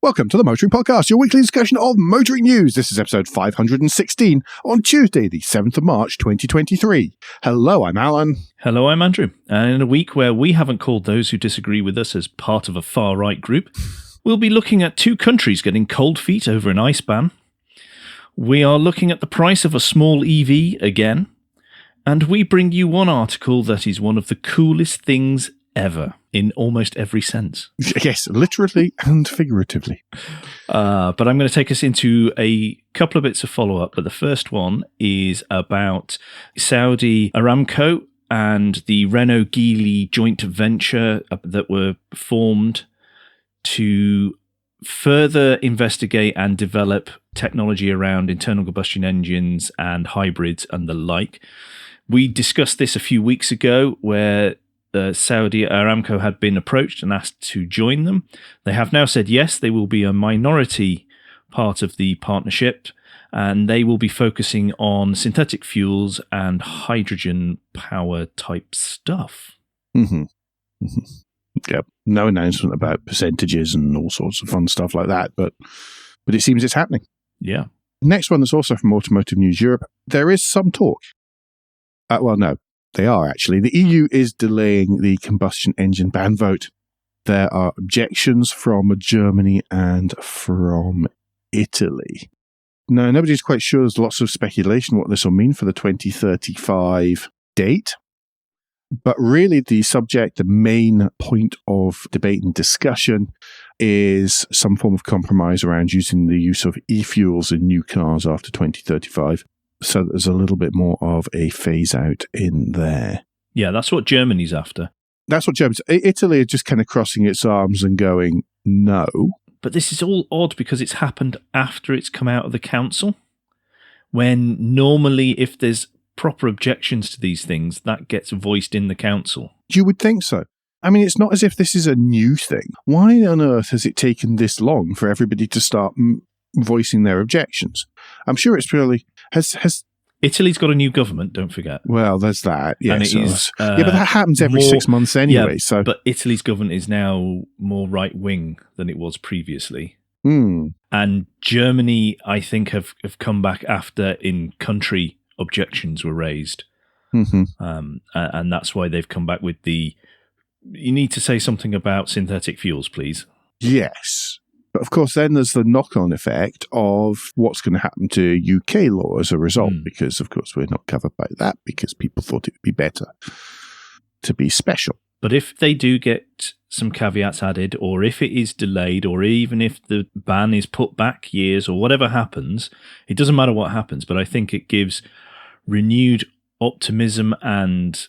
Welcome to the Motoring Podcast, your weekly discussion of motoring news. This is episode 516 on Tuesday, the 7th of March, 2023. Hello, I'm Alan. Hello, I'm Andrew. And in a week where we haven't called those who disagree with us as part of a far-right group, we'll be looking at two countries getting cold feet over an ICE ban. We are looking at the price of a small EV again. And we bring you one article that is one of the coolest things ever, in almost every sense. Yes, literally and figuratively. But I'm going to take us into a couple of bits of follow-up. But the first one is about Saudi Aramco and the Renault-GEELY joint venture that were formed to further investigate and develop technology around internal combustion engines and hybrids and the like. We discussed this a few weeks ago where Saudi Aramco had been approached and asked to join them. They have now said yes, they will be a minority part of the partnership, and they will be focusing on synthetic fuels and hydrogen power type stuff. Mm-hmm. Yep. No announcement about percentages and all sorts of fun stuff like that, but it seems it's happening. Yeah. Next one is also from Automotive News Europe. There is some talk. Well, no. They are, actually. The EU is delaying the combustion engine ban vote. There are objections from Germany and from Italy. Now, nobody's quite sure. There's lots of speculation what this will mean for the 2035 date. But really, the main point of debate and discussion is some form of compromise around using the use of e-fuels in new cars after 2035. So there's a little bit more of a phase out in there. Yeah, that's what Germany's after. That's what Germany's. Italy are just kind of crossing its arms and going, no. But this is all odd because it's happened after it's come out of the council, when normally if there's proper objections to these things, that gets voiced in the council. You would think so. I mean, it's not as if this is a new thing. Why on earth has it taken this long for everybody to start voicing their objections? I'm sure it's purely... Has Italy's got a new government, don't forget. Well, there's that. Yeah, and it is, but that happens every 6 months anyway. Yeah, but Italy's government is now more right-wing than it was previously. Mm. And Germany, I think, have come back after in-country objections were raised. Mm-hmm. And that's why they've come back with you need to say something about synthetic fuels, please. Yes. But of course, then there's the knock-on effect of what's going to happen to UK law as a result, because, of course, we're not covered by that because people thought it would be better to be special. But if they do get some caveats added, or if it is delayed, or even if the ban is put back years, or whatever happens, it doesn't matter what happens, but I think it gives renewed optimism and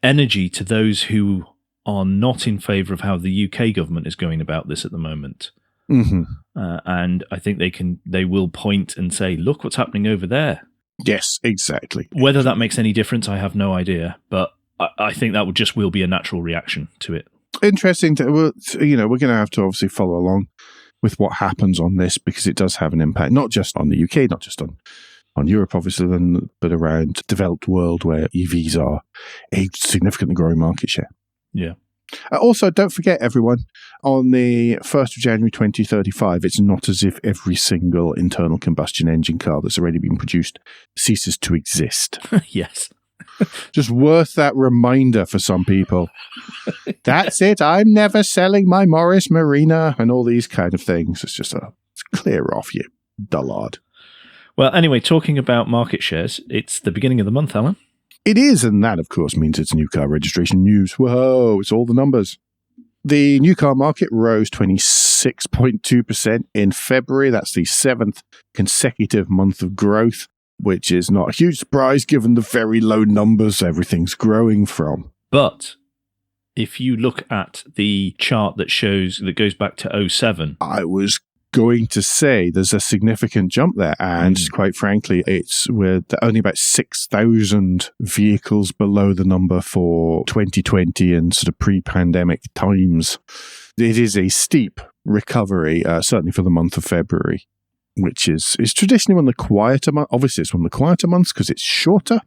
energy to those who are not in favour of how the UK government is going about this at the moment. Mm-hmm. And I think they will point and say, look what's happening over there. Yes, exactly. Whether that makes any difference, I have no idea. But I think that will be a natural reaction to it. Interesting. We're going to have to obviously follow along with what happens on this, because it does have an impact, not just on the UK, not just on Europe, obviously, but around the developed world where EVs are a significantly growing market share. Yeah. Also, don't forget, everyone, on the 1st of January 2035, it's not as if every single internal combustion engine car that's already been produced ceases to exist. Yes. Just worth that reminder for some people. That's it. I'm never selling my Morris Marina and all these kind of things. It's just clear off, you dullard. Well, anyway, talking about market shares, it's the beginning of the month, Alan. It is, and that, of course, means it's new car registration news. Whoa, it's all the numbers. The new car market rose 26.2% in February. That's the 7th consecutive month of growth, which is not a huge surprise given the very low numbers everything's growing from. But if you look at the chart that goes back to 2007... I was going to say there's a significant jump there, and quite frankly, we're only about 6,000 vehicles below the number for 2020 and sort of pre-pandemic times. It is a steep recovery, certainly for the month of February, which is traditionally one of the quieter months. Obviously, it's one of the quieter months because it's shorter.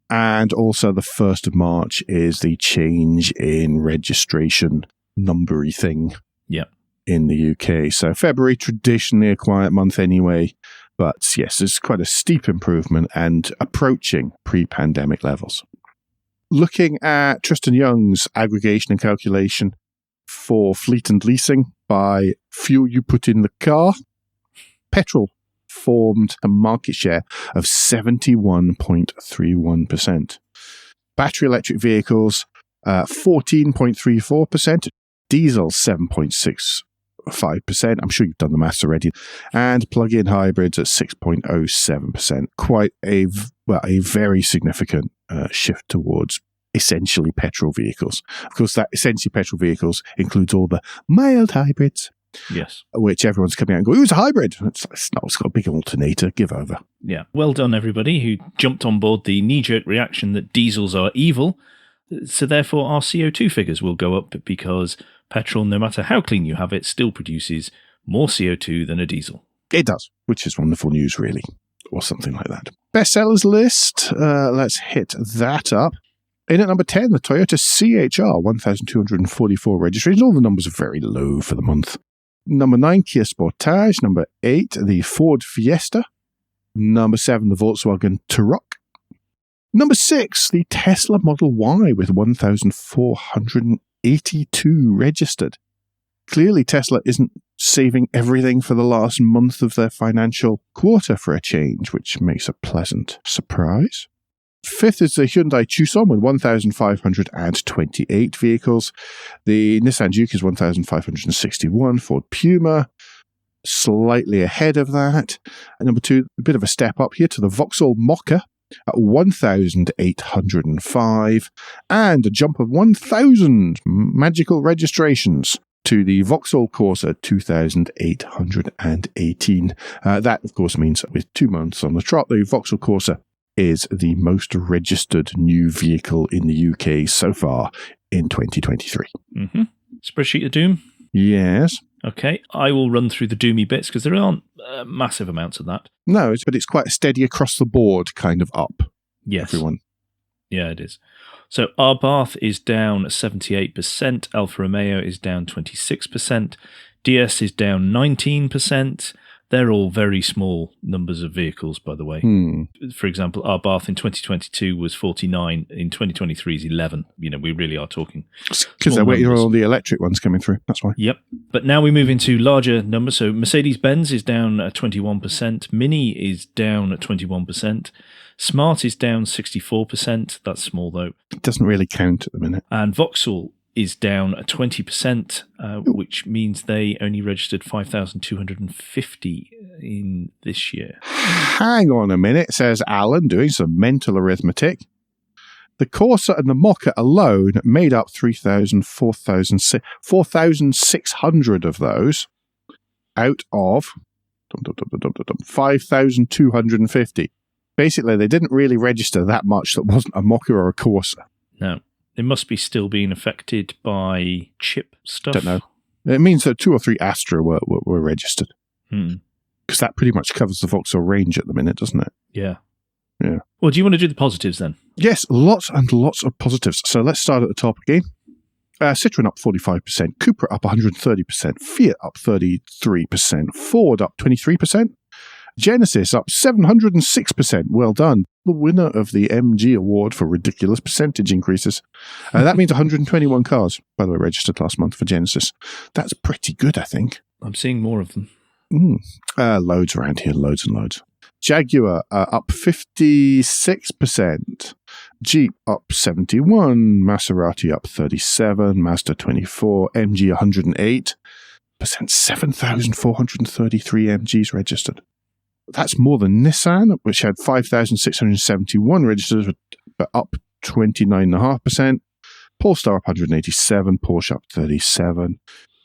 And also the 1st of March is the change in registration numbery thing. Yeah. in the UK. So February, traditionally a quiet month anyway. But yes, there's quite a steep improvement and approaching pre-pandemic levels. Looking at Tristan Young's aggregation and calculation for fleet and leasing by fuel you put in the car, petrol formed a market share of 71.31%. Battery electric vehicles, 14.34%. Diesel, 7.65%. I'm sure you've done the maths already. And plug-in hybrids at 6.07%. Quite a very significant shift towards essentially petrol vehicles. Of course, that essentially petrol vehicles includes all the mild hybrids. Yes. Which everyone's coming out and going, "Who's a hybrid?" It's got a big alternator. Give over. Yeah. Well done, everybody who jumped on board the knee-jerk reaction that diesels are evil. So therefore, our CO2 figures will go up because petrol, no matter how clean you have it, still produces more CO2 than a diesel. It does, which is wonderful news, really, or something like that. Bestsellers list. Let's hit that up. In at number 10, the Toyota CHR, 1,244 registrations. All the numbers are very low for the month. Number 9, Kia Sportage. Number 8, the Ford Fiesta. Number 7, the Volkswagen Touareg. Number 6, the Tesla Model Y with 1,482 registered. Clearly, Tesla isn't saving everything for the last month of their financial quarter for a change, which makes a pleasant surprise. 5th is the Hyundai Tucson with 1,528 vehicles. The Nissan Juke is 1,561. Ford Puma, slightly ahead of that. And number 2, a bit of a step up here to the Vauxhall Mokka at 1,805. And a jump of 1,000 magical registrations to the Vauxhall Corsa 2,818. That, of course, means with 2 months on the trot, the Vauxhall Corsa is the most registered new vehicle in the UK so far in 2023. Mm-hmm. Spreadsheet of doom? Yes. Okay, I will run through the doomy bits because there aren't massive amounts of that. No, but it's quite steady across the board kind of up. Yes. Everyone. Yeah, it is. So Abarth is down 78%, Alfa Romeo is down 26%, DS is down 19%. They're all very small numbers of vehicles, by the way. For example, Abarth in 2022 was 49. In 2023 is 11. We really are talking. Because they're waiting on all the electric ones coming through. That's why. Yep. But now we move into larger numbers. So Mercedes-Benz is down 21%. Mini is down 21%. Smart is down 64%. That's small, though. It doesn't really count at the minute. And Vauxhall is down 20%, which means they only registered 5,250 in this year. Hang on a minute, says Alan, doing some mental arithmetic. The Corsa and the Mokka alone made up 4,600 of those out of 5,250. Basically, they didn't really register that much that wasn't a Mokka or a Corsa. No. They must be still being affected by chip stuff. Don't know. It means that 2 or 3 Astra were registered. Because that pretty much covers the Vauxhall range at the minute, doesn't it? Yeah. Yeah. Well, do you want to do the positives then? Yes, lots and lots of positives. So let's start at the top again. Citroen up 45%, Cupra up 130%, Fiat up 33%, Ford up 23%, Genesis up 706%. Well done. The winner of the MG award for ridiculous percentage increases. That means 121 cars, by the way, registered last month for Genesis. That's pretty good, I think. I'm seeing more of them. Loads around here, loads and loads. Jaguar up 56%. Jeep up 71%. Maserati up 37%. Mazda 24%. MG 108%. 7,433 MGs registered. That's more than Nissan, which had 5,671 registered, but up 29.5%. Polestar up 187, Porsche up 37,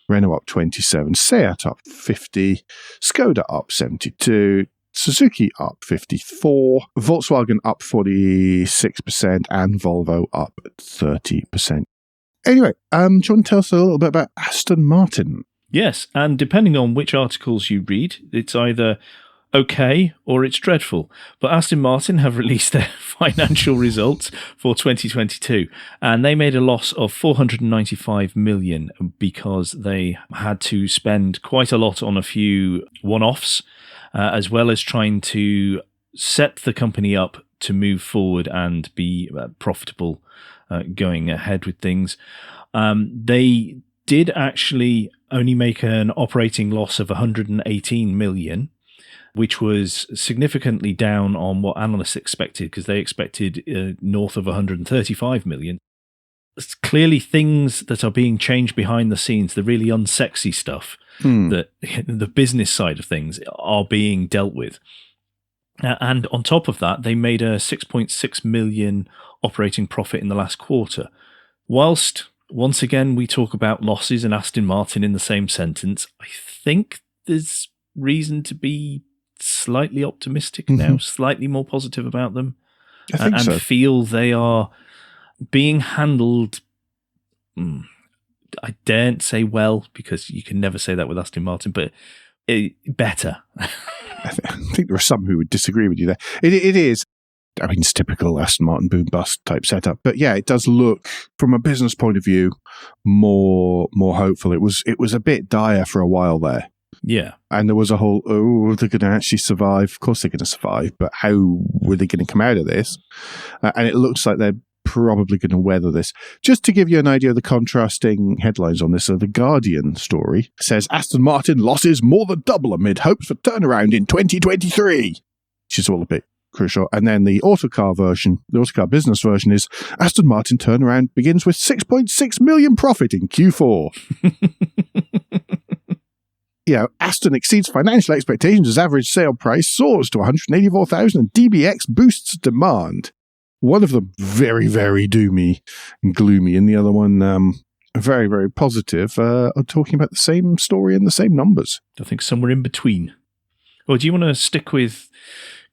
Renault up 27, Seat up 50, Skoda up 72, Suzuki up 54, Volkswagen up 46%, and Volvo up 30%. Anyway, do you want to tell us a little bit about Aston Martin? Yes, and depending on which articles you read, it's either okay or it's dreadful. But Aston Martin have released their financial results for 2022, and they made a loss of 495 million because they had to spend quite a lot on a few one-offs, as well as trying to set the company up to move forward and be profitable going ahead with things. They did actually only make an operating loss of 118 million, which was significantly down on what analysts expected, because they expected north of 135 million. It's clearly things that are being changed behind the scenes, the really unsexy stuff, that the business side of things are being dealt with. And on top of that, they made a 6.6 million operating profit in the last quarter. Whilst, once again, we talk about losses and Aston Martin in the same sentence, I think there's reason to be slightly optimistic now, slightly more positive about them. I think so. And feel they are being handled, I daren't say well, because you can never say that with Aston Martin, but better. I think there are some who would disagree with you there. It is. I mean, it's typical Aston Martin boom bust type setup, but yeah, it does look from a business point of view more hopeful. It was a bit dire for a while there. Yeah. And there was a whole, they're going to actually survive. Of course they're going to survive, but how were they going to come out of this? And it looks like they're probably going to weather this. Just to give you an idea of the contrasting headlines on this, so the Guardian story says Aston Martin losses more than double amid hopes for turnaround in 2023, which is all a bit crucial. And then the autocar version, the autocar business version, is Aston Martin turnaround begins with 6.6 million profit in Q4. Aston exceeds financial expectations as average sale price soars to 184,000 and DBX boosts demand. One of them very, very doomy and gloomy, and the other one very, very positive, are talking about the same story and the same numbers. I think somewhere in between. Well, do you want to stick with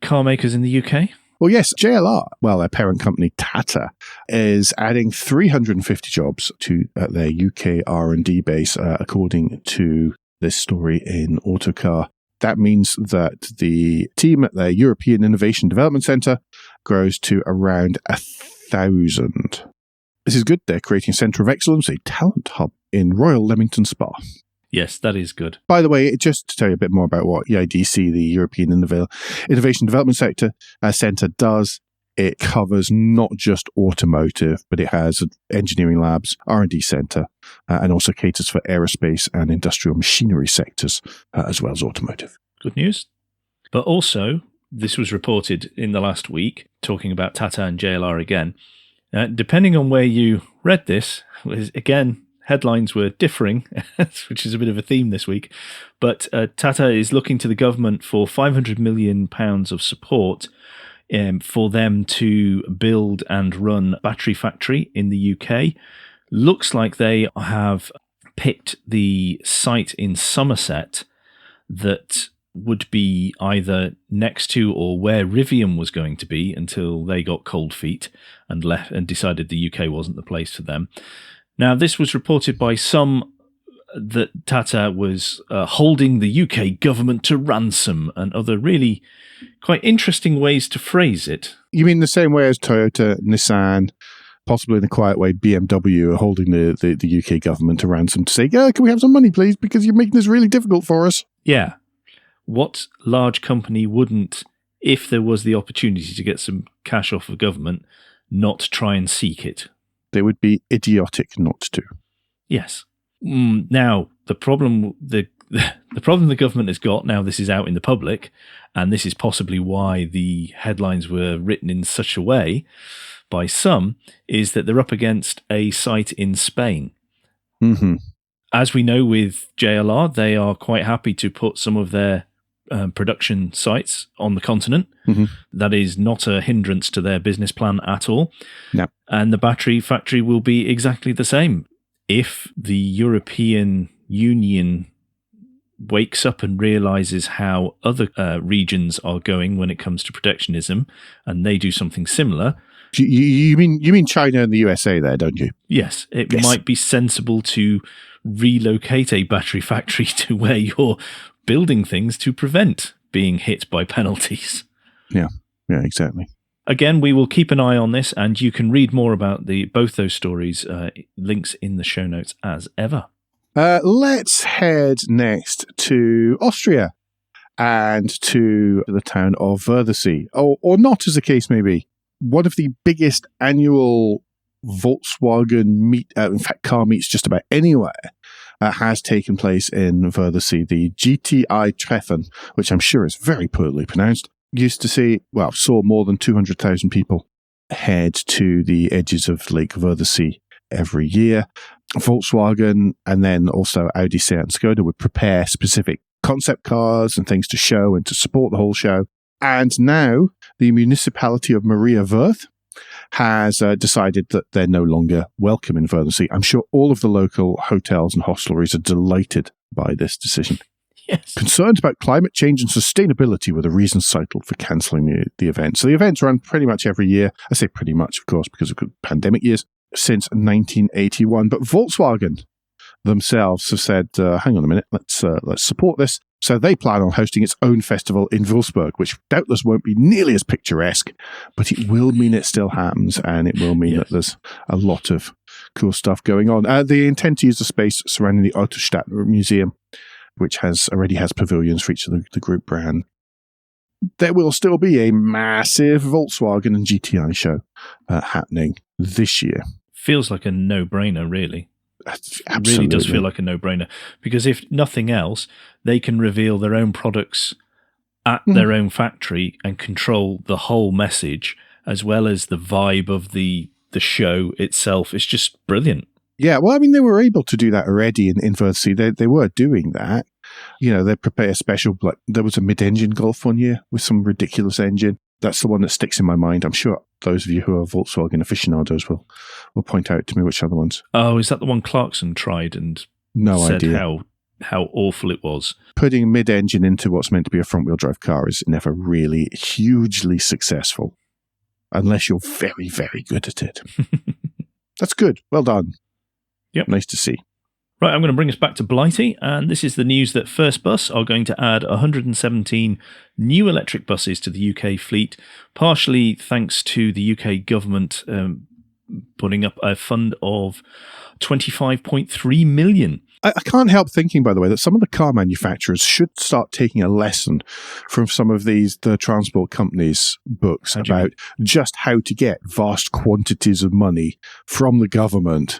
car makers in the UK? Well, yes, JLR, their parent company Tata, is adding 350 jobs to their UK R&D base, according to this story in Autocar. That means that the team at their European Innovation Development Centre grows to around 1,000. This is good. They're creating a centre of excellence, a talent hub in Royal Leamington Spa. Yes, that is good. By the way, just to tell you a bit more about what EIDC, the European Innovation Development Centre, does, it covers not just automotive, but it has engineering labs, R&D centre, and also caters for aerospace and industrial machinery sectors, as well as automotive. Good news. But also, this was reported in the last week, talking about Tata and JLR again. Depending on where you read this, again, headlines were differing, which is a bit of a theme this week. But Tata is looking to the government for £500 million of support for them to build and run a battery factory in the UK. Looks like they have picked the site in Somerset that would be either next to or where Rivian was going to be until they got cold feet and left and decided the UK wasn't the place for them. Now, this was reported by some that Tata was holding the UK government to ransom and other really quite interesting ways to phrase it. You mean the same way as Toyota, Nissan, possibly in a quiet way, BMW are holding the UK government to ransom to say, can we have some money, please, because you're making this really difficult for us? Yeah. What large company wouldn't, if there was the opportunity to get some cash off of government, not try and seek it? They would be idiotic not to. Yes. Now, the problem the problem the government has got, now this is out in the public, and this is possibly why the headlines were written in such a way by some, is that they're up against a site in Spain. Mm-hmm. As we know with JLR, they are quite happy to put some of their production sites on the continent. Mm-hmm. That is not a hindrance to their business plan at all. No. And the battery factory will be exactly the same. If the European Union wakes up and realizes how other regions are going when it comes to protectionism, and they do something similar. You mean China and the USA there, don't you? Yes. It might be sensible to relocate a battery factory to where you're building things to prevent being hit by penalties. Yeah, exactly. Again, we will keep an eye on this, and you can read more about both those stories, links in the show notes as ever. Let's head next to Austria and to the town of Wörthersee, or not, as the case may be. One of the biggest annual Volkswagen car meets just about anywhere has taken place in Wörthersee. The GTI Treffen, which I'm sure is very poorly pronounced, saw more than 200,000 people head to the edges of Lake Wörthersee every year. Volkswagen and then also Audi, Seat and Skoda would prepare specific concept cars and things to show and to support the whole show. And now the municipality of Maria Wörth has decided that they're no longer welcome in Wörthersee. I'm sure all of the local hotels and hostelries are delighted by this decision. Yes. Concerns about climate change and sustainability were the reasons cited for cancelling the event. So the events run pretty much every year. I say pretty much, of course, because of pandemic years, since 1981. But Volkswagen themselves have said, hang on a minute, let's support this. So they plan on hosting its own festival in Wolfsburg, which doubtless won't be nearly as picturesque, but it will mean it still happens, and it will mean that there's a lot of cool stuff going on. They intend to use the space surrounding the Autostadt Museum, which already has pavilions for each of the group brand. There will still be a massive Volkswagen and GTI show happening this year. Feels like a no-brainer, really. Absolutely. It really does feel like a no-brainer, because if nothing else, they can reveal their own products at their own factory and control the whole message as well as the vibe of the show itself. It's just brilliant. Yeah, well, I mean, they were able to do that already in Wörthersee. They were doing that. They prepare a special, like there was a mid-engine Golf one year with some ridiculous engine. That's the one that sticks in my mind. I'm sure those of you who are Volkswagen aficionados will point out to me which other ones. Oh, is that the one Clarkson tried and said how awful it was? Putting mid-engine into what's meant to be a front-wheel drive car is never really hugely successful, unless you're very, very good at it. That's good. Well done. Yep. Nice to see. Right, I'm going to bring us back to Blighty, and this is the news that First Bus are going to add 117 new electric buses to the UK fleet, partially thanks to the UK government putting up a fund of 25.3 million. I can't help thinking, by the way, that some of the car manufacturers should start taking a lesson from some of the transport companies' books about just how to get vast quantities of money from the government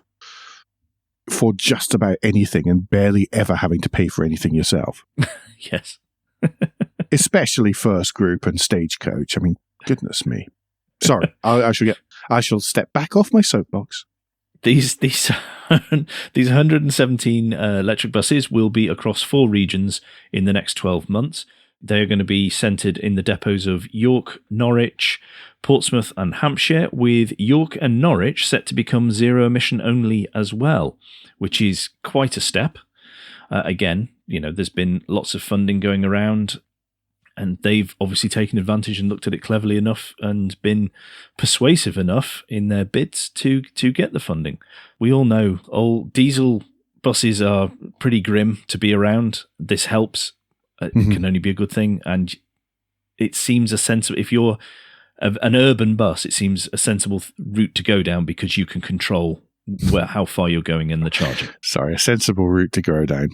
for just about anything and barely ever having to pay for anything yourself. Yes. Especially First Group and Stagecoach. I mean, goodness me. Sorry, I shall step back off my soapbox. These 117 electric buses will be across 4 regions in the next 12 months. They're going to be centred in the depots of York, Norwich, Portsmouth and Hampshire, with York and Norwich set to become zero emission only as well, which is quite a step. Again, there's been lots of funding going around, and they've obviously taken advantage and looked at it cleverly enough and been persuasive enough in their bids to get the funding. We all know old diesel buses are pretty grim to be around. This helps. It can only be a good thing, and it seems a sensible, if you're an urban bus, it seems a sensible route to go down because you can control how far you're going in the charging. Sorry, a sensible route to go down.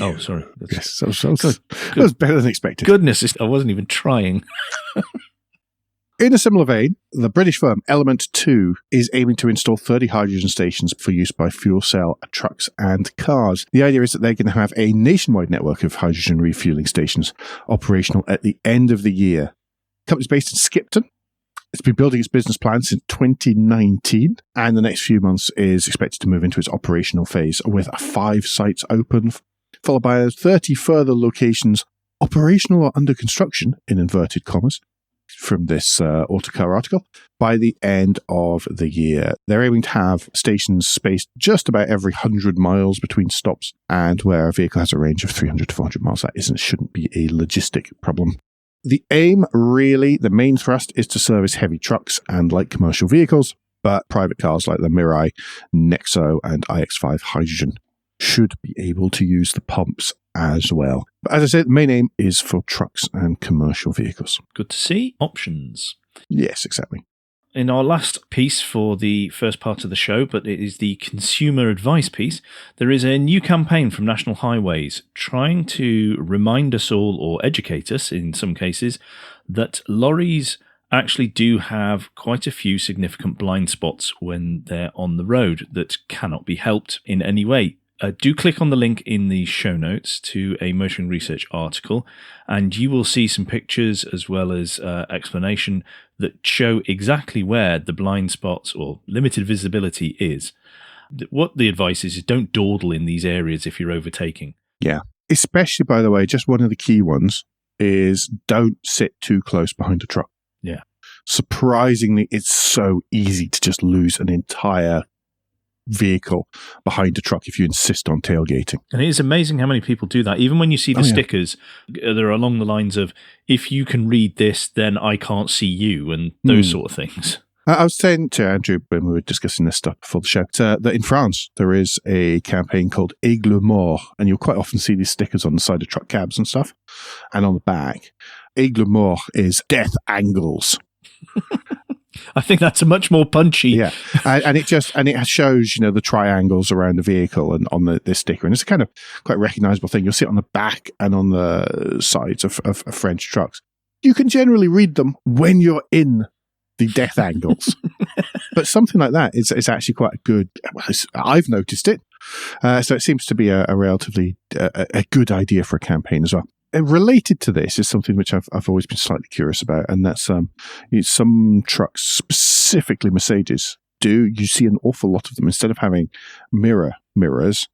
Oh, sorry. Yes, that was better than expected. Goodness, I wasn't even trying. In a similar vein, the British firm Element 2 is aiming to install 30 hydrogen stations for use by fuel cell trucks and cars. The idea is that they're going to have a nationwide network of hydrogen refueling stations operational at the end of the year. The company's based in Skipton. It's been building its business plan since 2019, and the next few months is expected to move into its operational phase with 5 sites open, followed by 30 further locations operational or under construction, in inverted commas, from this Autocar article, by the end of the year. They're aiming to have stations spaced just about every 100 miles between stops, and where a vehicle has a range of 300 to 400 miles, that shouldn't be a logistic problem. The aim, really, the main thrust, is to service heavy trucks and light commercial vehicles, but private cars like the Mirai, Nexo, and iX5 Hydrogen should be able to use the pumps as well. But as I said, the main aim is for trucks and commercial vehicles. Good to see. Options. Yes, exactly. In our last piece for the first part of the show, but it is the consumer advice piece, there is a new campaign from National Highways trying to remind us all, or educate us in some cases, that lorries actually do have quite a few significant blind spots when they're on the road that cannot be helped in any way. Do click on the link in the show notes to a Motoring Research article, and you will see some pictures as well as explanation that show exactly where the blind spots or limited visibility is. What the advice is don't dawdle in these areas if you're overtaking. Yeah. Especially, by the way, just one of the key ones is don't sit too close behind a truck. Yeah. Surprisingly, it's so easy to just lose an entire vehicle behind a truck if you insist on tailgating. And it is amazing how many people do that. Even when you see the stickers, they're along the lines of, if you can read this, then I can't see you, and those sort of things. I was saying to Andrew when we were discussing this stuff before the show that in France there is a campaign called Aigle Mort, and you'll quite often see these stickers on the side of truck cabs and stuff, and on the back. Aigle Mort is death angles. I think that's a much more punchy. Yeah, and it shows the triangles around the vehicle and on this sticker, and it's a kind of quite recognizable thing. You'll see it on the back and on the sides of French trucks. You can generally read them when you're in the death angles, but something like that is actually quite a good. I've noticed it, so it seems to be a relatively a good idea for a campaign as well. And related to this is something which I've always been slightly curious about, and that's some trucks, specifically Mercedes, you see an awful lot of them. Instead of having mirrors,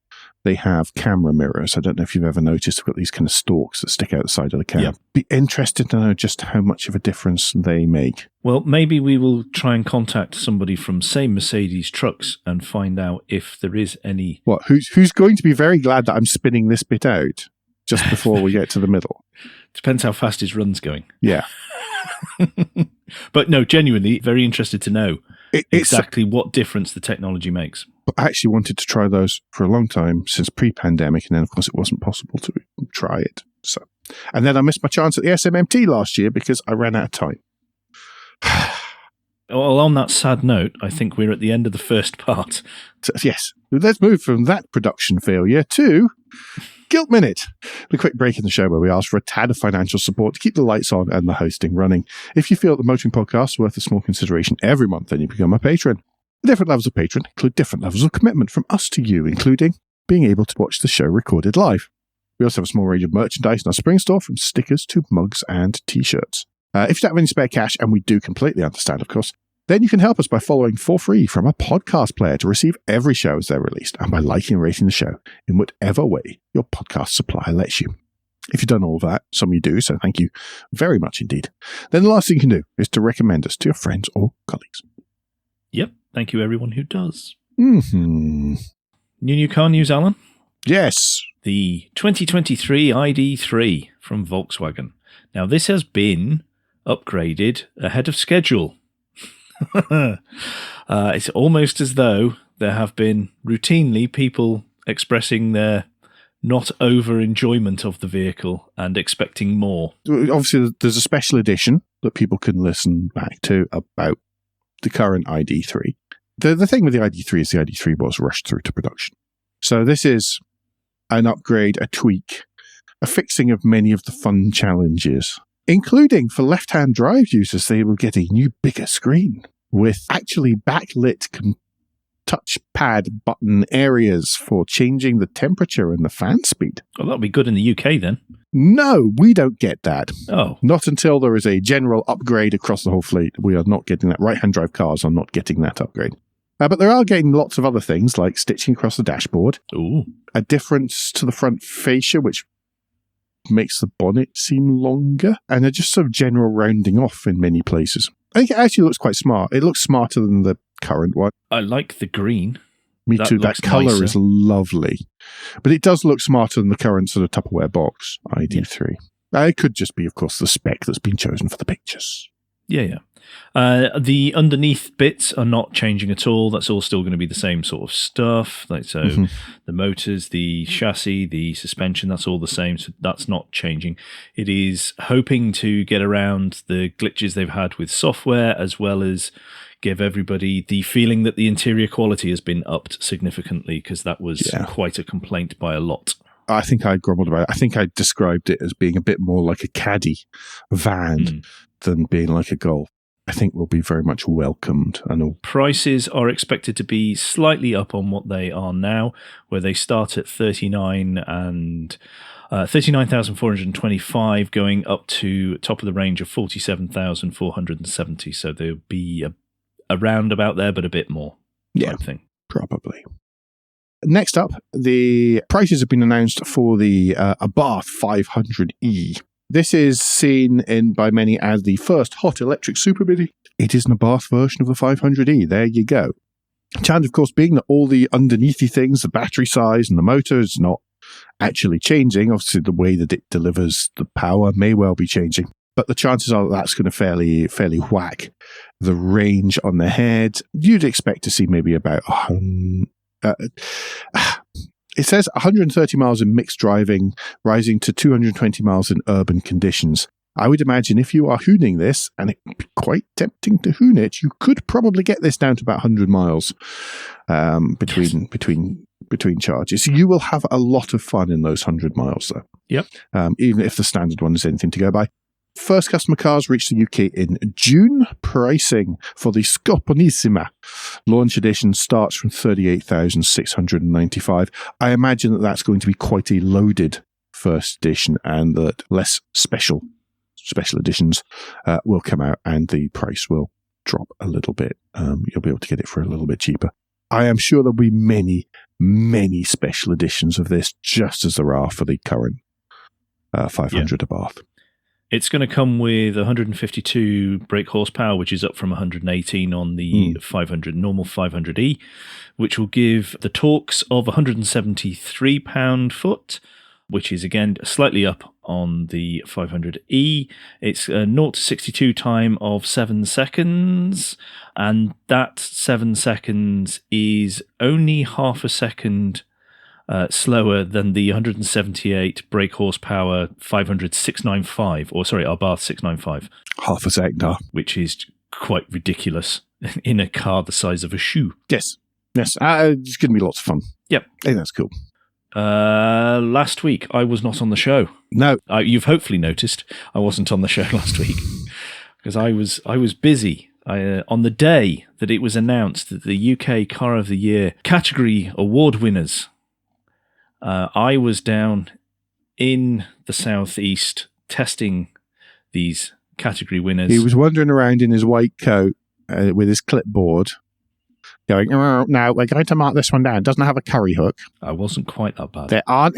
they have camera mirrors. I don't know if you've ever noticed, they've got these kind of stalks that stick out the side of the cab. Yep. Be interested to know just how much of a difference they make. Well, maybe we will try and contact somebody from, say, Mercedes trucks and find out if there is any. What? Who's going to be very glad that I'm spinning this bit out just before we get to the middle? Depends how fast his run's going. Yeah. But no, genuinely, very interested to know exactly what difference the technology makes. I actually wanted to try those for a long time, since pre-pandemic, and then, of course, it wasn't possible to try it. And then I missed my chance at the SMMT last year because I ran out of time. Well, on that sad note, I think we're at the end of the first part. So, yes. Let's move from that production failure to Guilt Minute, the quick break in the show where we ask for a tad of financial support to keep the lights on and the hosting running. If you feel the Motoring Podcast is worth a small consideration every month, then you become a patron. The different levels of patron include different levels of commitment from us to you, including being able to watch the show recorded live. We also have a small range of merchandise in our spring store, from stickers to mugs and t-shirts. If you don't have any spare cash, and we do completely understand, of course, then you can help us by following for free from a podcast player to receive every show as they're released, and by liking and rating the show in whatever way your podcast supplier lets you. If you've done all of that, some of you do, so thank you very much indeed, then the last thing you can do is to recommend us to your friends or colleagues. Yep. Thank you, everyone who does. Mm-hmm. New car news, Alan? Yes. The 2023 ID3 from Volkswagen. Now, this has been upgraded ahead of schedule. It's almost as though there have been routinely people expressing their not over enjoyment of the vehicle and expecting more. Obviously, there's a special edition that people can listen back to about the current ID3. The thing with the ID3 is the ID3 was rushed through to production. So this is an upgrade, a tweak, a fixing of many of the fun challenges, including for left-hand drive users. They will get a new bigger screen with actually backlit touchpad button areas for changing the temperature and the fan speed. Well, that'll be good in the UK then. No, we don't get that. Oh. Not until there is a general upgrade across the whole fleet. We are not getting that. Right-hand drive cars are not getting that upgrade. But they are getting lots of other things, like stitching across the dashboard. Ooh. A difference to the front fascia, which makes the bonnet seem longer, and a just sort of general rounding off in many places. I think it actually looks quite smart. It looks smarter than the current one. I like the green. Me too. That colour is lovely. But it does look smarter than the current sort of Tupperware box ID3. Yeah. It could just be, of course, the spec that's been chosen for the pictures. Yeah. The underneath bits are not changing at all. That's all still going to be the same sort of stuff. The motors, the chassis, the suspension, that's all the same. So that's not changing. It is hoping to get around the glitches they've had with software, as well as give everybody the feeling that the interior quality has been upped significantly, because that was quite a complaint by a lot. I think I grumbled about it. I think I described it as being a bit more like a caddy van than being like a Golf. I think will be very much welcomed. And all. Prices are expected to be slightly up on what they are now, where they start at 39,425, going up to top of the range of 47,470. So they'll be around about there, but a bit more. Yeah, thing. Probably. Next up, the prices have been announced for the Abarth 500e. This is seen by many as the first hot electric super mini. It is an Abarth version of the 500e. There you go. Challenge, of course, being that all the underneathy things, the battery size and the motor, is not actually changing. Obviously, the way that it delivers the power may well be changing. But the chances are that's going to fairly whack the range on the head. You'd expect to see maybe about it says 130 miles in mixed driving, rising to 220 miles in urban conditions. I would imagine if you are hooning this, and it would be quite tempting to hoon it, you could probably get this down to about 100 miles between charges. You will have a lot of fun in those 100 miles, though. Yep. Even if the standard one is anything to go by. First customer cars reached the UK in June. Pricing for the Scoponissima launch edition starts from 38,695. I imagine that that's going to be quite a loaded first edition, and that less special editions will come out, and the price will drop a little bit. You'll be able to get it for a little bit cheaper. I am sure there'll be many, many special editions of this, just as there are for the current 500 Abarth. It's going to come with 152 brake horsepower, which is up from 118 on the 500 normal 500e, which will give the torques of 173 pound-foot, which is again slightly up on the 500e. It's a 0 to 62 time of 7 seconds, and that 7 seconds is only half a second slower than the 178 brake horsepower 500 695, or sorry, Abarth 695. Half a second, which is quite ridiculous in a car the size of a shoe. Yes. It's going to be lots of fun. Yep. I think that's cool. Last week, I was not on the show. No. You've hopefully noticed I wasn't on the show last week because I was busy. On the day that it was announced that the UK Car of the Year category award winners, I was down in the southeast testing these category winners. He was wandering around in his white coat with his clipboard, going, "Oh, no, we're going to mark this one down. It doesn't have a curry hook. I wasn't quite that bad. There aren't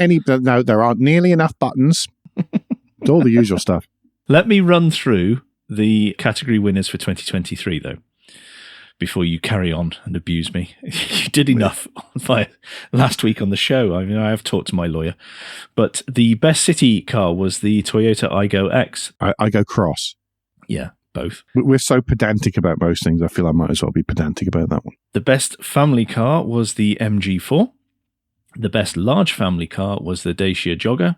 nearly enough buttons." It's all the usual stuff. Let me run through the category winners for 2023, though, before you carry on and abuse me. You did enough last week on the show. I mean, I have talked to my lawyer. But the best city car was the Toyota Aygo X. Aygo Cross. Yeah, both. We're so pedantic about most things, I feel I might as well be pedantic about that one. The best family car was the MG4. The best large family car was the Dacia Jogger.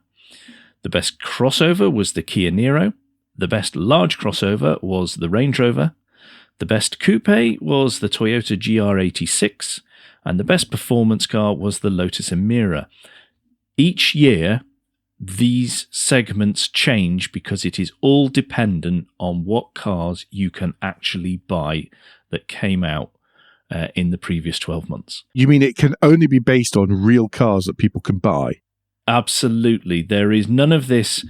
The best crossover was the Kia Niro. The best large crossover was the Range Rover. The best coupe was the Toyota GR86, and the best performance car was the Lotus Emira. Each year, these segments change because it is all dependent on what cars you can actually buy that came out in the previous 12 months. You mean it can only be based on real cars that people can buy? Absolutely. There is none of this,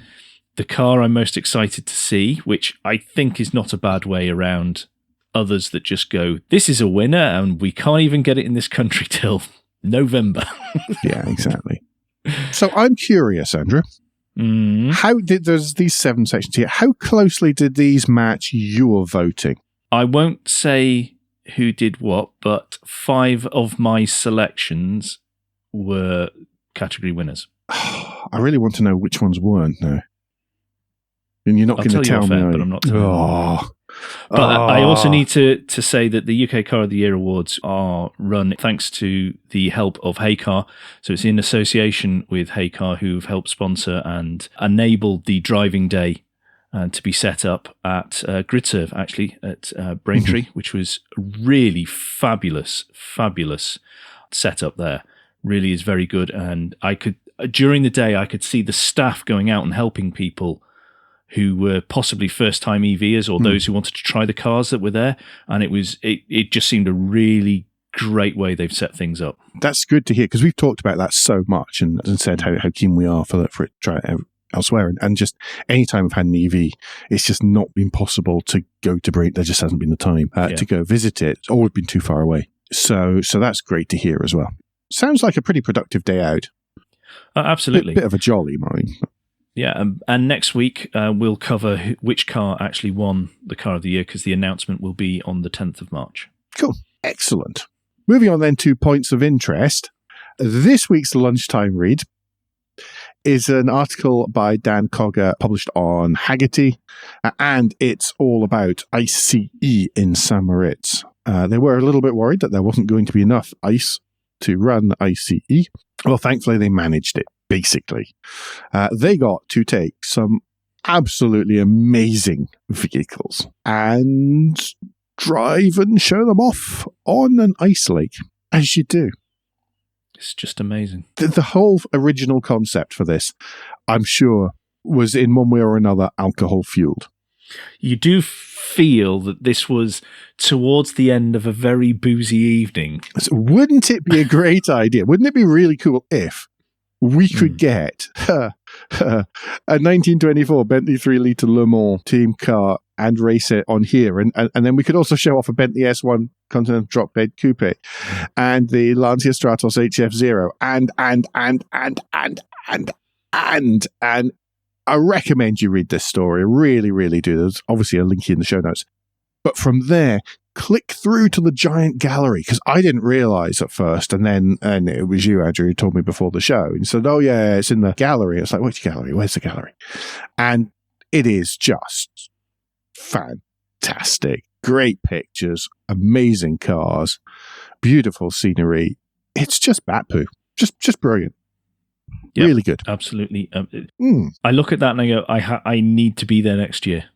the car I'm most excited to see, which I think is not a bad way around others that just go, this is a winner and we can't even get it in this country till November. Yeah, exactly. So I'm curious, Andrew. There's these 7 sections here. How closely did these match your voting? I won't say who did what, but 5 of my selections were category winners. I really want to know which ones weren't now. And you're not going to tell me. But I'm not telling you. But I also need to say that the UK Car of the Year Awards are run thanks to the help of Heycar. So it's in association with Heycar, who've helped sponsor and enabled the driving day to be set up at GridServe, actually, at Braintree, which was a really fabulous setup there. Really is very good. And during the day, I could see the staff going out and helping people who were possibly first-time EVers or those who wanted to try the cars that were there. And it just seemed a really great way they've set things up. That's good to hear, because we've talked about that so much and said how keen we are for it to try it out elsewhere. And just any time I've had an EV, it's just not been possible to go to Braintree. There just hasn't been the time to go visit it. It's always been too far away. So that's great to hear as well. Sounds like a pretty productive day out. Absolutely. Bit of a jolly, Murray. Yeah, and next week we'll cover which car actually won the Car of the Year, because the announcement will be on the 10th of March. Cool. Excellent. Moving on then to points of interest. This week's lunchtime read is an article by Dan Cogger published on Hagerty, and it's all about ICE in St. Moritz. They were a little bit worried that there wasn't going to be enough ICE to run ICE. Well, thankfully they managed it. Basically, they got to take some absolutely amazing vehicles and drive and show them off on an ice lake, as you do. It's just amazing. The whole original concept for this, I'm sure, was in one way or another alcohol fueled. You do feel that this was towards the end of a very boozy evening. So wouldn't it be a great idea? Wouldn't it be really cool if we could get a 1924 Bentley 3-litre Le Mans team car and race it on here? And then we could also show off a Bentley S1 Continental drop bed coupe and the Lancia Stratos HF0 and I recommend you read this story. I really, really do. There's obviously a link in the show notes. But from there, click through to the giant gallery, because I didn't realize at first, and it was you, Andrew, who told me before the show. And said, "Oh yeah, it's in the gallery." It's like, which gallery? Where's the gallery? And it is just fantastic. Great pictures, amazing cars, beautiful scenery. It's just bat poo. Just brilliant. Yep, really good. Absolutely. I look at that and I go, I need to be there next year.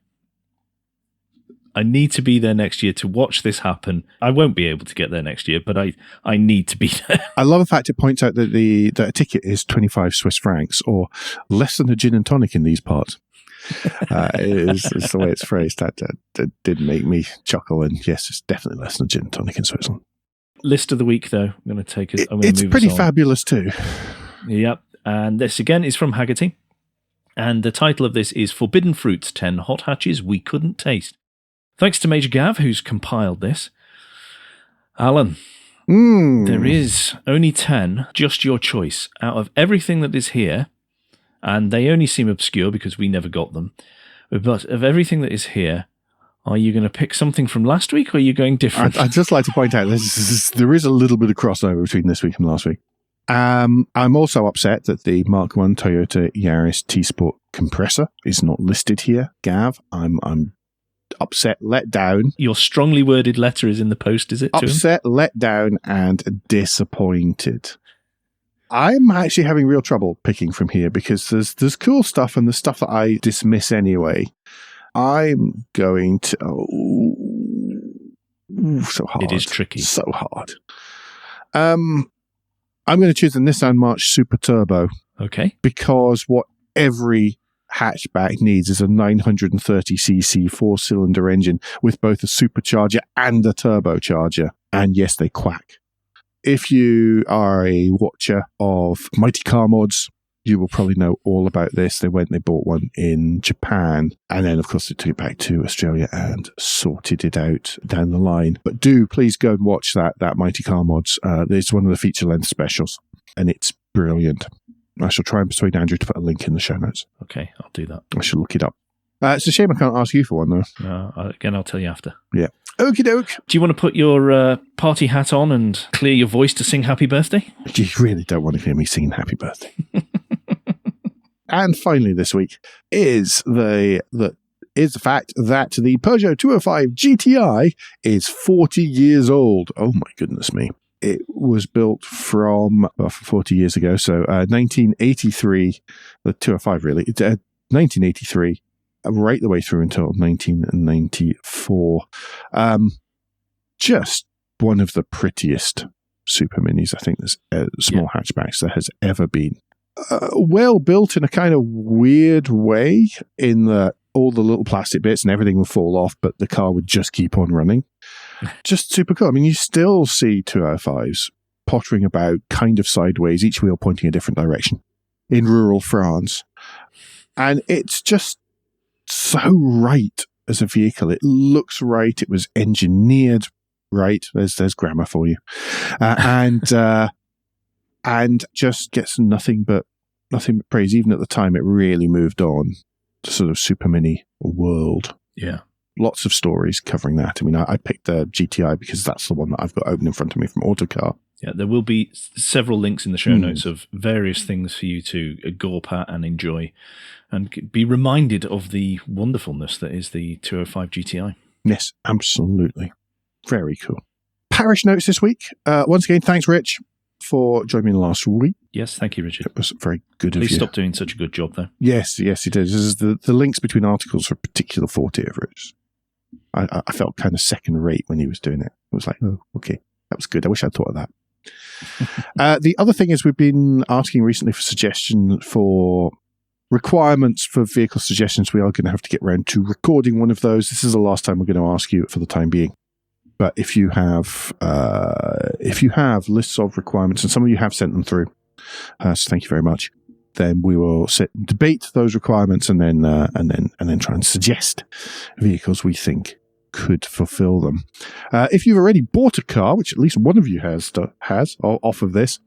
I need to be there next year to watch this happen. I won't be able to get there next year, but I need to be there. I love the fact it points out that that a ticket is 25 Swiss francs, or less than a gin and tonic in these parts. It's the way it's phrased. That did make me chuckle. And yes, it's definitely less than a gin and tonic in Switzerland. List of the week, though. I'm going to take it. It's pretty fabulous too. Yep. And this again is from Hagerty. And the title of this is Forbidden Fruits, 10 Hot Hatches We Couldn't Taste. Thanks to Major Gav, who's compiled this. Alan, there is only 10, just your choice, out of everything that is here, and they only seem obscure because we never got them, but of everything that is here, are you going to pick something from last week, or are you going different? I'd just like to point out, there is a little bit of crossover between this week and last week. I'm also upset that the Mark 1 Toyota Yaris T-Sport compressor is not listed here. Gav, I'm upset, let down. Your strongly worded letter is in the post, is it? Upset, let down, and disappointed. I'm actually having real trouble picking from here, because there's cool stuff and the stuff that I dismiss anyway. I'm going to... so hard. It is tricky. So hard. I'm going to choose the Nissan March Super Turbo. Okay. Because what every hatchback needs is a 930cc 4-cylinder engine with both a supercharger and a turbocharger. And yes, they quack. If you are a watcher of Mighty Car Mods, you will probably know all about this. They bought one in Japan, and then of course they took it back to Australia and sorted it out down the line. But please go and watch that Mighty Car Mods. It's one of the feature length specials, and it's brilliant. I shall try and persuade Andrew to put a link in the show notes. Okay, I'll do that. I shall look it up. It's a shame I can't ask you for one, though. Again, I'll tell you after. Yeah. Okie doke. Do you want to put your party hat on and clear your voice to sing Happy Birthday? You really don't want to hear me singing Happy Birthday. And finally this week is the is the fact that the Peugeot 205 GTI is 40 years old. Oh my goodness me. It was built from 40 years ago, so 1983, the 205 really, 1983, right the way through until 1994. Just one of the prettiest super minis, I think, there's small hatchbacks there has ever been. Well built in a kind of weird way, in that all the little plastic bits and everything would fall off, but the car would just keep on running. Just super cool. I mean, you still see 205s pottering about kind of sideways, each wheel pointing a different direction in rural France. And it's just so right as a vehicle. It looks right. It was engineered right. There's grammar for you. And just gets nothing but praise. Even at the time, it really moved on the sort of super mini world. Yeah. Lots of stories covering that. I mean, I picked the GTI because that's the one that I've got open in front of me from Autocar. Yeah, there will be several links in the show notes of various things for you to gawp at and enjoy and be reminded of the wonderfulness that is the 205 GTI. Yes, absolutely. Very cool. Parish notes this week. Once again, thanks, Rich, for joining me last week. Yes, thank you, Richard. It was very good of you. Please stop doing such a good job, though. Yes, he did. The links between articles are a particular forte of Rich. I felt kind of second rate when he was doing it. I was like, oh, okay, that was good. I wish I'd thought of that. The other thing is we've been asking recently for suggestions for requirements for vehicle suggestions. We are going to have to get around to recording one of those. This is the last time we're going to ask you for the time being. But if you have lists of requirements, and some of you have sent them through, so thank you very much, then we will sit and debate those requirements and then try and suggest vehicles we think could fulfill them. If you've already bought a car, which at least one of you has off of this,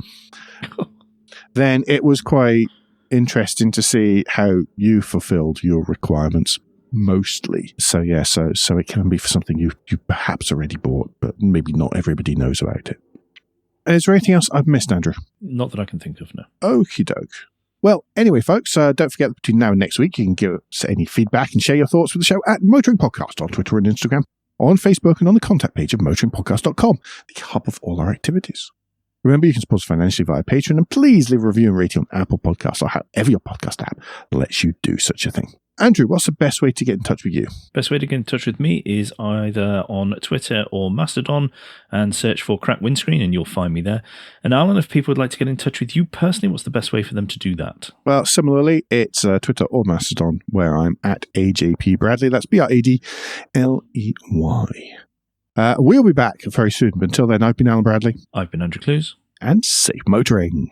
then it was quite interesting to see how you fulfilled your requirements mostly. So yeah, so it can be for something you perhaps already bought, but maybe not everybody knows about it. Is there anything else I've missed, Andrew? Not that I can think of, no. Okie doke. Well, anyway, folks, don't forget that between now and next week, you can give us any feedback and share your thoughts with the show at Motoring Podcast on Twitter and Instagram, on Facebook, and on the contact page of motoringpodcast.com, the hub of all our activities. Remember, you can support us financially via Patreon, and please leave a review and rating on Apple Podcasts or however your podcast app lets you do such a thing. Andrew, what's the best way to get in touch with you? Best way to get in touch with me is either on Twitter or Mastodon and search for Crack Windscreen and you'll find me there. And Alan, if people would like to get in touch with you personally, what's the best way for them to do that? Well, similarly, it's Twitter or Mastodon where I'm at AJP Bradley. That's BRADLEY. We'll be back very soon. But until then, I've been Alan Bradley. I've been Andrew Clues. And safe motoring.